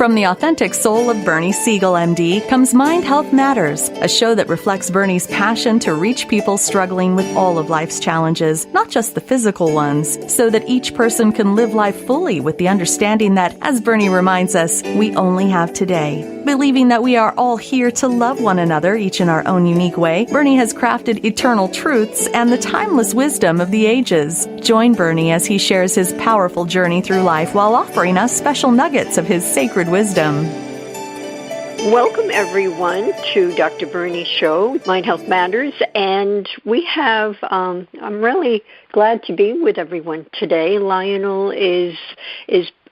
From the authentic soul of Bernie Siegel, MD, comes Mind Health Matters, a show that reflects Bernie's passion to reach people struggling with all of life's challenges, not just the physical ones, so that each person can live life fully with the understanding that, as Bernie reminds us, we only have today. Believing that we are all here to love one another, each in our own unique way, Bernie has crafted eternal truths and the timeless wisdom of the ages. Join Bernie as he shares his powerful journey through life while offering us special nuggets of his sacred wisdom. Welcome, everyone, to Dr. Bernie's show, Mind Health Matters. And we have, I'm really glad to be with everyone today. Lionel is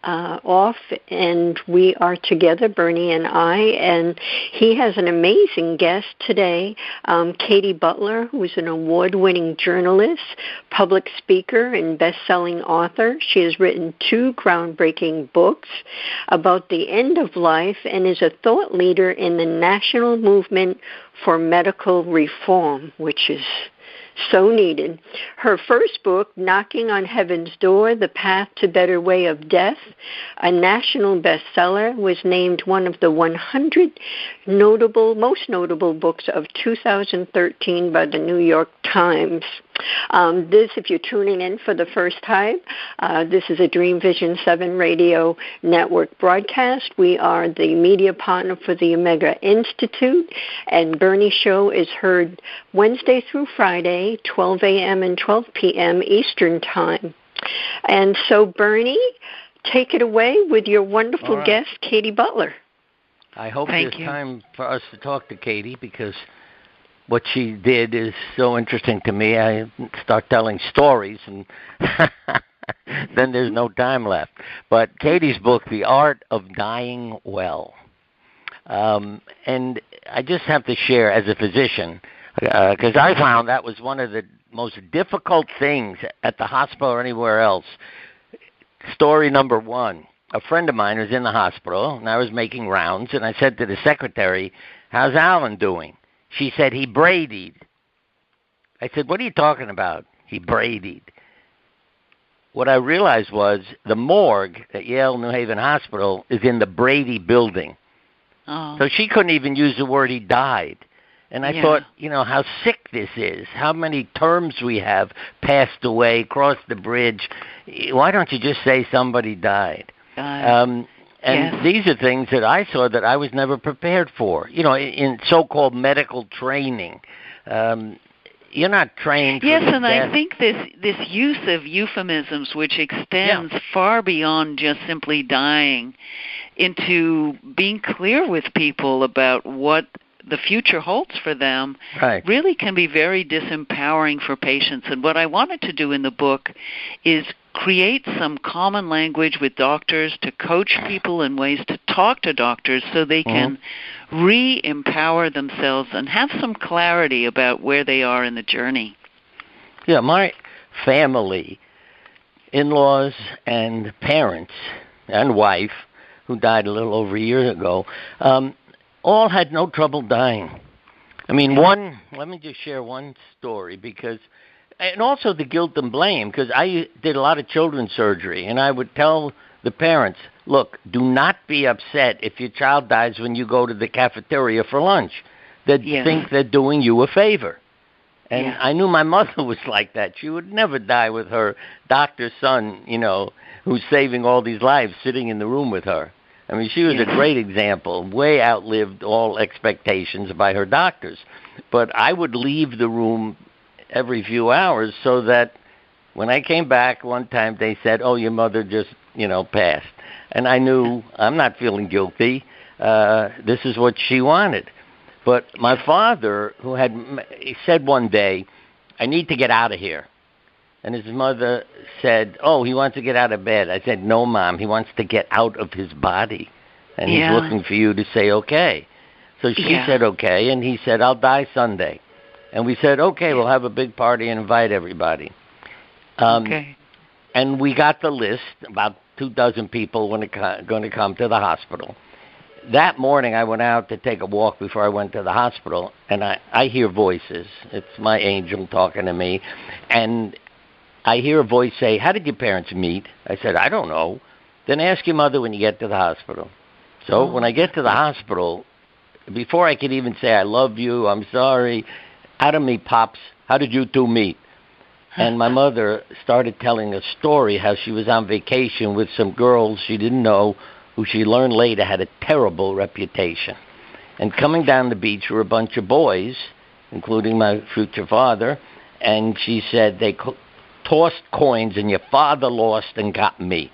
off, and we are together, Bernie and I, and he has an amazing guest today, Katy Butler, who is an award-winning journalist, public speaker, and best-selling author. She has written 2 groundbreaking books about the end of life and is a thought leader in the national movement for medical reform, which is so needed. Her first book, Knocking on Heaven's Door, The Path to Better Way of Death, a national bestseller, was named one of the 100 most notable books of 2013 by the New York Times. If you're tuning in for the first time, this is a Dream Vision 7 radio network broadcast. We are the media partner for the Omega Institute, and Bernie's show is heard Wednesday through Friday, 12 a.m. and 12 p.m. Eastern Time. And so, Bernie, take it away with your wonderful guest, Katy Butler. I hope there's time for us to talk to Katy, because what she did is so interesting to me. I start telling stories, and then there's no time left. But Katy's book, The Art of Dying Well. And I just have to share as a physician, because I found that was one of the most difficult things at the hospital or anywhere else. Story number 1. A friend of mine was in the hospital, and I was making rounds, and I said to the secretary, "How's Alan doing?" She said, "He Brady'd." I said, "What are you talking about?" He Brady'd. What I realized was the morgue at Yale New Haven Hospital is in the Brady building. Oh. So she couldn't even use the word he died. And I thought, how sick this is, how many terms we have, passed away, crossed the bridge. Why don't you just say somebody died? These are things that I saw that I was never prepared for. In so-called medical training, you're not trained for and death. I think this use of euphemisms, which extends far beyond just simply dying, into being clear with people about what the future holds for them, really can be very disempowering for patients. And what I wanted to do in the book is create some common language with doctors to coach people in ways to talk to doctors so they can re-empower themselves and have some clarity about where they are in the journey. Yeah, my family, in-laws and parents and wife, who died a little over a year ago, all had no trouble dying. I mean, let me just share one story, and also the guilt and blame, because I did a lot of children's surgery, and I would tell the parents, look, do not be upset if your child dies when you go to the cafeteria for lunch. They think they're doing you a favor. And I knew my mother was like that. She would never die with her doctor's son, who's saving all these lives, sitting in the room with her. I mean, she was a great example, way outlived all expectations by her doctors. But I would leave the room every few hours so that when I came back one time, they said, "Oh, your mother just, passed." And I knew I'm not feeling guilty. This is what she wanted. But my father, he said one day, "I need to get out of here." And his mother said, "Oh, he wants to get out of bed." I said, "No, Mom, he wants to get out of his body. And he's looking for you to say okay." So she said okay, and he said, "I'll die Sunday." And we said, "Okay, we'll have a big party and invite everybody." And we got the list, about 24 people going to come to the hospital. That morning, I went out to take a walk before I went to the hospital, and I hear voices. It's my angel talking to me. And I hear a voice say, "How did your parents meet?" I said, "I don't know." "Then ask your mother when you get to the hospital." So when I get to the hospital, before I could even say, I love you, I'm sorry, out of me pops, how did you two meet? And my mother started telling a story how she was on vacation with some girls she didn't know, who she learned later had a terrible reputation. And coming down the beach were a bunch of boys, including my future father, and she said they tossed coins and your father lost and got me.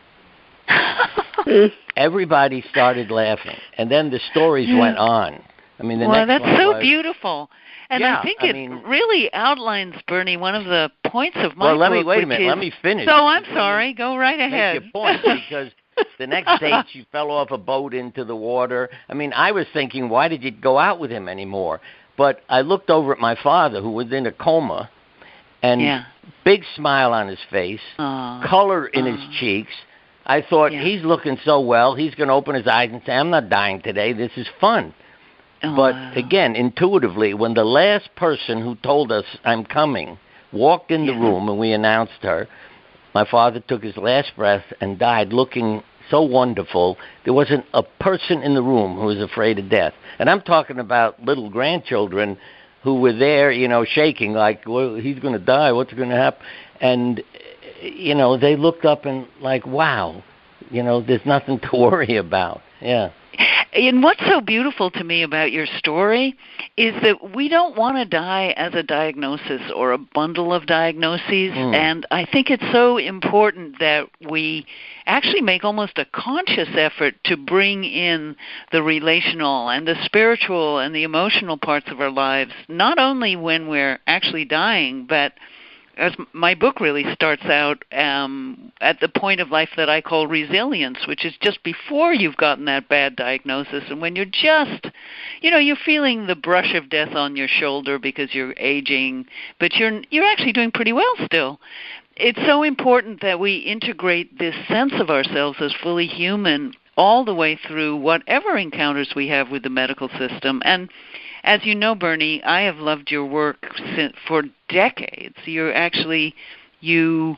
Everybody started laughing, and then the stories went on. I mean, the next that's one so was, beautiful. And yeah, I think it really outlines, Bernie, one of the points of my book. Well, wait a minute. Let me finish. So I'm sorry. Go right ahead. Make your point, because the next day she fell off a boat into the water. I mean, I was thinking, why did you go out with him anymore? But I looked over at my father, who was in a coma, and big smile on his face, color in his cheeks. I thought, he's looking so well, he's going to open his eyes and say, I'm not dying today, this is fun. But again, intuitively, when the last person who told us I'm coming walked in the room and we announced her, my father took his last breath and died looking so wonderful. There wasn't a person in the room who was afraid of death. And I'm talking about little grandchildren who were there, shaking like, well, he's going to die, what's going to happen? And, they looked up and like, wow, there's nothing to worry about. Yeah. And what's so beautiful to me about your story is that we don't want to die as a diagnosis or a bundle of diagnoses. And I think it's so important that we actually make almost a conscious effort to bring in the relational and the spiritual and the emotional parts of our lives, not only when we're actually dying, but as my book really starts out at the point of life that I call resilience, which is just before you've gotten that bad diagnosis, and when you're just, you're feeling the brush of death on your shoulder because you're aging, but you're actually doing pretty well still. It's so important that we integrate this sense of ourselves as fully human all the way through whatever encounters we have with the medical system. And as you know, Bernie, I have loved your work for decades. You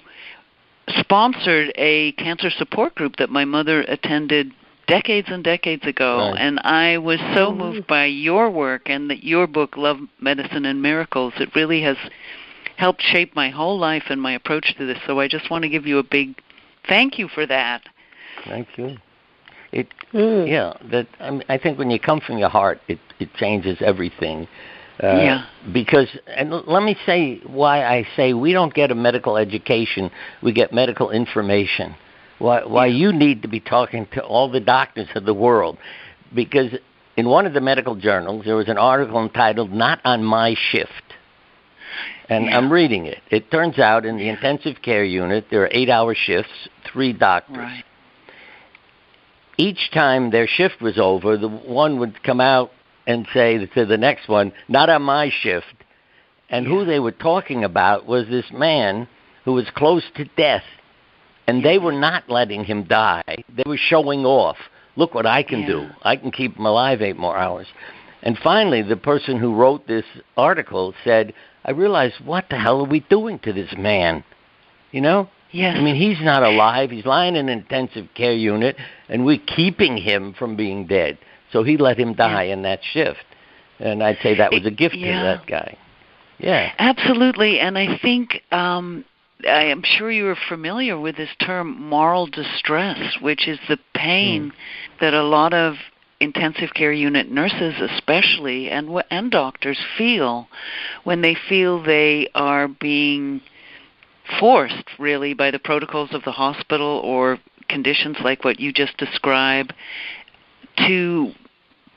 sponsored a cancer support group that my mother attended decades and decades ago, and I was so moved by your work and that your book, Love, Medicine, and Miracles. It really has helped shape my whole life and my approach to this, so I just want to give you a big thank you for that. Thank you. I think when you come from your heart, it changes everything. Because, and let me say why I say we don't get a medical education, we get medical information. Why you need to be talking to all the doctors of the world. Because in one of the medical journals, there was an article entitled, Not on My Shift. And I'm reading it. It turns out in the intensive care unit, there are 8-hour shifts, 3 doctors. Right. Each time their shift was over, the one would come out and say to the next one, not on my shift. And who they were talking about was this man who was close to death. And they were not letting him die. They were showing off. Look what I can do. I can keep him alive 8 more hours. And finally, the person who wrote this article said, I realized, what the hell are we doing to this man? Yes. I mean, he's not alive. He's lying in an intensive care unit, and we're keeping him from being dead. So he let him die in that shift. And I'd say that was a gift to that guy. Yeah. Absolutely. And I think I am sure you are familiar with this term moral distress, which is the pain that a lot of intensive care unit nurses especially and doctors feel when they feel they are being forced, really, by the protocols of the hospital or conditions like what you just described, to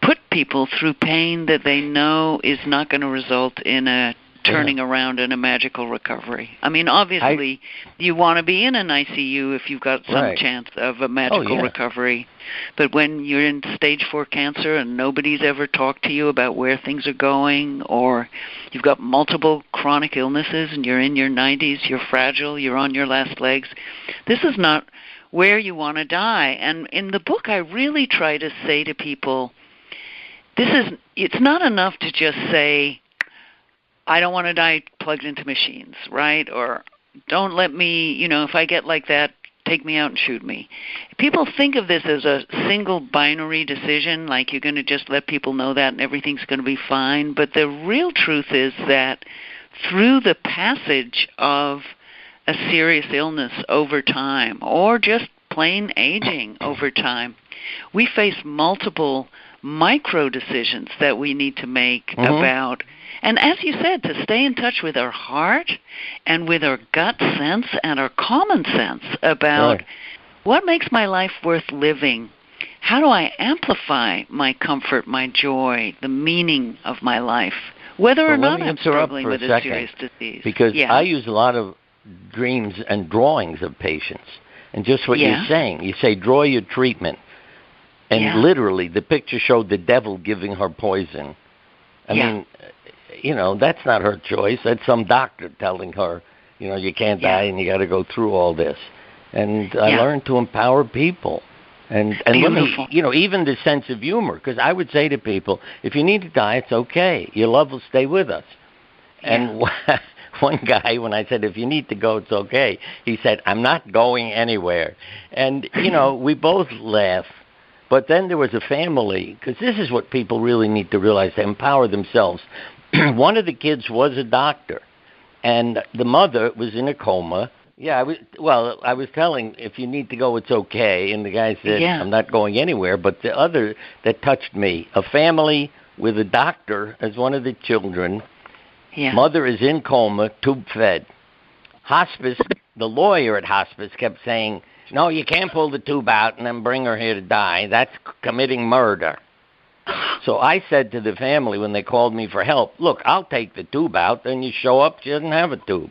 put people through pain that they know is not going to result in a turning around and a magical recovery. I mean, obviously, you want to be in an ICU if you've got some chance of a magical recovery. But when you're in stage 4 cancer and nobody's ever talked to you about where things are going, or you've got multiple chronic illnesses and you're in your 90s, you're fragile, you're on your last legs, this is not where you want to die. And in the book, I really try to say to people, it's not enough to just say, I don't want to die plugged into machines, right? Or don't let me, if I get like that take me out and shoot me. People think of this as a single binary decision, like you're going to just let people know that and everything's going to be fine. But the real truth is that through the passage of a serious illness over time, or just plain aging over time, we face multiple micro decisions that we need to make about. And as you said, to stay in touch with our heart and with our gut sense and our common sense about what makes my life worth living. How do I amplify my comfort, my joy, the meaning of my life, whether or not I'm struggling with a serious disease? Because I use a lot of dreams and drawings of patients. And just what you're saying, you say, draw your treatment. And literally, the picture showed the devil giving her poison. I mean, you know, that's not her choice. That's some doctor telling her, you know, you can't die and you got to go through all this. And I learned to empower people. And let me, you know, even the sense of humor, because I would say to people, if you need to die, it's okay. Your love will stay with us. And one guy, when I said, if you need to go, it's okay, he said, I'm not going anywhere. And, you know, we both laughed. But then there was a family, because this is what people really need to realize, to empower themselves. One of the kids was a doctor, and the mother was in a coma. I was telling, if you need to go, it's okay. And the guy said, I'm not going anywhere. But the other that touched me, a family with a doctor as one of the children. Mother is in coma, tube fed. Hospice, the lawyer at hospice kept saying, no, you can't pull the tube out and then bring her here to die. That's committing murder. So I said to the family when they called me for help, look, I'll take the tube out. Then you show up, she doesn't have a tube.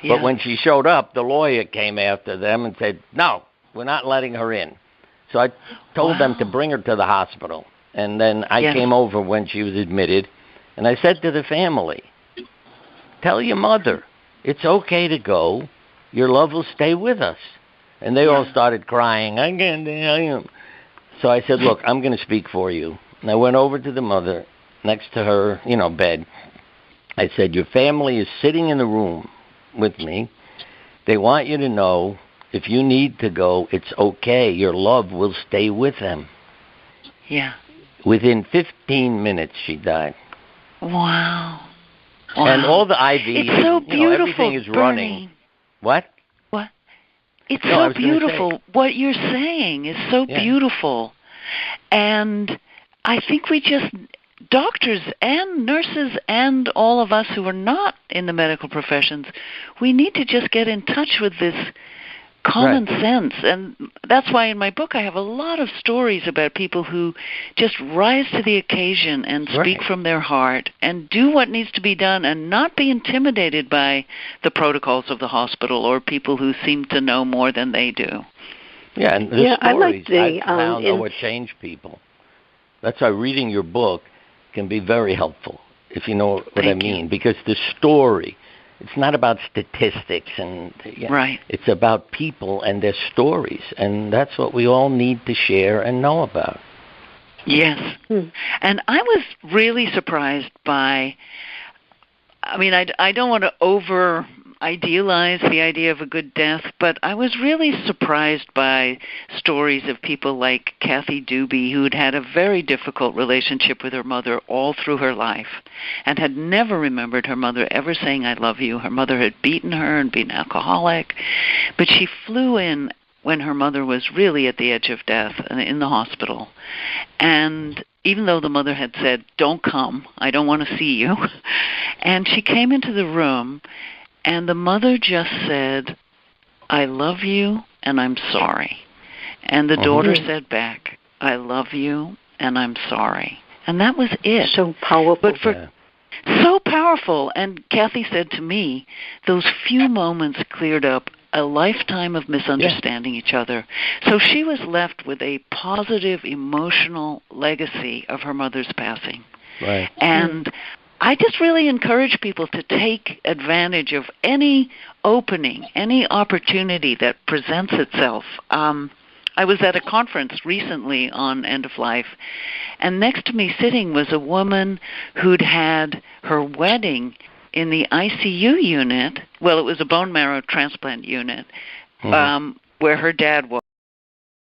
But when she showed up, the lawyer came after them and said, no, we're not letting her in. So I told them to bring her to the hospital. And then I came over when she was admitted. And I said to the family, tell your mother, it's okay to go. Your love will stay with us. And they all started crying. I can't. So I said, look, I'm going to speak for you. And I went over to the mother next to her, you know, bed. I said, your family is sitting in the room with me. They want you to know if you need to go, it's okay. Your love will stay with them. Within 15 minutes, she died. Wow. And all the IVs, it's so beautiful, you know, everything is running. What? It's so beautiful. What you're saying is so beautiful. And I think doctors and nurses and all of us who are not in the medical professions, we need to just get in touch with this common sense. And that's why in my book I have a lot of stories about people who just rise to the occasion and speak from their heart and do what needs to be done and not be intimidated by the protocols of the hospital or people who seem to know more than they do. Yeah, and the stories I found know what change people. That's why reading your book can be very helpful, if you know what I mean, because the story, it's not about statistics, and it's about people and their stories, and that's what we all need to share and know about. Yes. And I was really surprised by, I mean, I don't want to over-idealize the idea of a good death, but I was really surprised by stories of people like Kathy Doobie, who'd had a very difficult relationship with her mother all through her life and had never remembered her mother ever saying, I love you. Her mother had beaten her and been alcoholic, but she flew in when her mother was really at the edge of death in the hospital. And even though the mother had said, don't come, I don't want to see you, and she came into the room, and the mother just said, I love you and I'm sorry. And the daughter said back, I love you and I'm sorry. And that was it. So powerful. But so powerful. And Kathy said to me, those few moments cleared up a lifetime of misunderstanding each other. So she was left with a positive emotional legacy of her mother's passing. And I just really encourage people to take advantage of any opening, any opportunity that presents itself. I was at a conference recently on end of life, and next to me sitting was a woman who'd had her wedding in the ICU unit. Well, it was a bone marrow transplant unit, where her dad was.